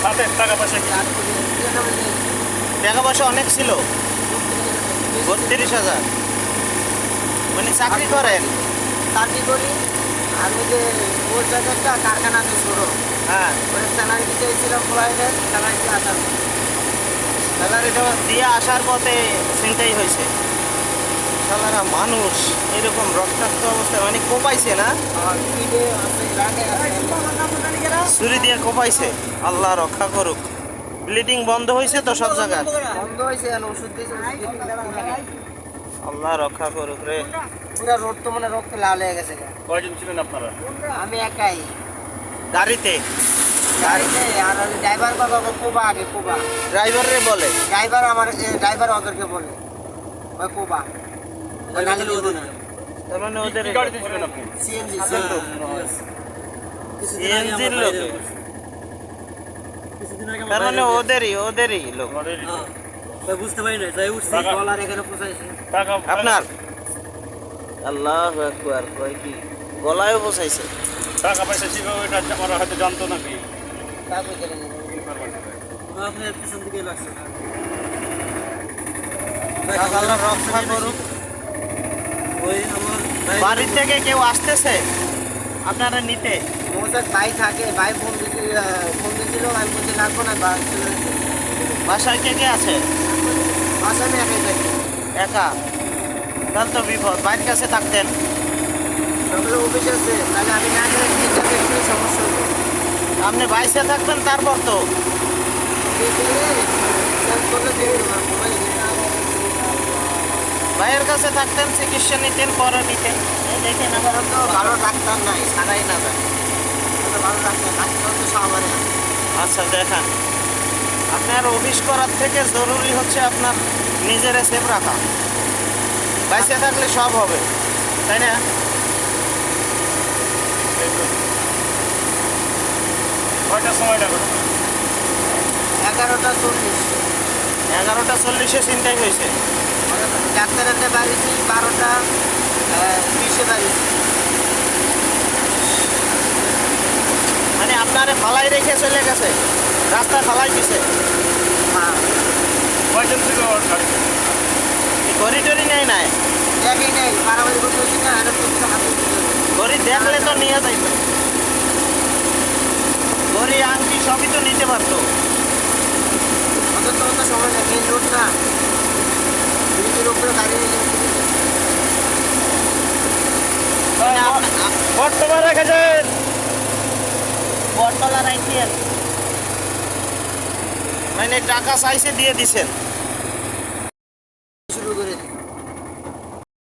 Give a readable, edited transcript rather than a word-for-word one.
হাতে টাকা পয়সা কি? টাকা পয়সা অনেক ছিল, 32,000। মানে চাকরি করেন? চাকরি করি আমি, যে ওর জায়গাটা কারখানা আছে ছোটো, হ্যাঁ, ওর স্যালারি চেয়েছিলাম ফ্লাইটের, স্যালারিতে আসার স্যালারিটা দিয়ে আসার পথে চিন্তাই হয়েছে। সালারা মানুষ এরকম রক্তাক্ত অবস্থায় মানে কোপাইছে না, পিঠে আছে, রাগে আছে। ছুরি দিয়ে কোপাইছে। আল্লাহ রক্ষা করুক। ব্লিডিং বন্ধ হয়েছে তো সব জায়গায়? বন্ধ হয়েছে, আর ওষুধ দিয়েছে, আল্লাহ রক্ষা করুক রে। পুরা রোড তো মানে রক্ত লাল হয়ে গেছে। কয়জন ছিলেন আপনারা? আমি একাই গাড়িতে? গাড়িতে, আর ড্রাইভার বাবা কোবা, আগে কোবা ড্রাইভারে বলে? ড্রাইভার আমার, ড্রাইভার ওদেরকে বলে ওই কোবা, ওই গাড়ি তার মানে ওদের কি গাড়িতে ছিলেন আপনি? সিএনজি সিএনজির লোক, তার মানে ওদেরই লোক। আমাদেরই তো। বুঝতে পারি না, যাই উঠছি টাকা- গলার এখানে পৌঁছাইছে। টাকা আপনার? আল্লাহু আকবার, কয় কি গলায়ও বসাইছে? টাকা পয়সা ছিল, এটা ওরা হয়তো জানতো নাকি? তারপরে গেলেন আপনার পিছন দিকে লাগছে। আল্লাহ রক্ষা করুক। ওই আমার বাড়ি থেকে কেউ আসতেছে আপনারা নিতে? মোসাদ ভাই থাকে, ভাই ফোন দিয়েছিল, আমি বলছি লাগবো না, বাসায় কে কে আছে? আসামে একাই থাকি। একা? তাহলে তো বিপদ। বাড়ির কাছে থাকতেন? সকালে অফিস আছে, তাহলে আমি না গেলে ঠিকঠাক একটু সমস্যা হতো। আপনি বাইসে থাকবেন তারপর তো? ভাইয়ের কাছে থাকতেন, চিকিৎসা নিতেন, পরে নিতেন। এই দেখেন আমার তো ভালো ডাক্তার নাই, ছাড়াই না যায়। ভালো ডাক্তার, ডাক্তার তো সবারই আছে। আচ্ছা দেখান। আপনার অফিস করার থেকে জরুরি হচ্ছে আপনার নিজের সেফ রাখা। বাইসে থাকলে সব হবে, তাই না? কয়টার সময় লাগবে? 11:40। 11:40-এ চিন্তাই হয়েছে। ডাক্তারের বাড়িছি 12:20 বাড়িছি। মানে আপনারে ফালাই রেখে চলে গেছে, রাস্তায় ফালাই দিছে। হ্যাঁ, কয়জন ছিল ওর গাড়িতে? ঘড়ি টড়ি নেই নাই? দেখি নেই, মারামারি করতেছি না, আর একটু হাতে ঘড়ি দেখলে তো নিয়ে যাইবে। ঘড়ি আংটি সবই তো নিতে পারতো। ওদের তো অত সময় নেই, মেন রোড না, ব্রিজের উপরে গাড়ি নিয়ে বর্তমান রেখেছেন। বটতলা রাইতেন মানে টাকা চাইছে দিয়ে দিছেন? শুরু করে দিই।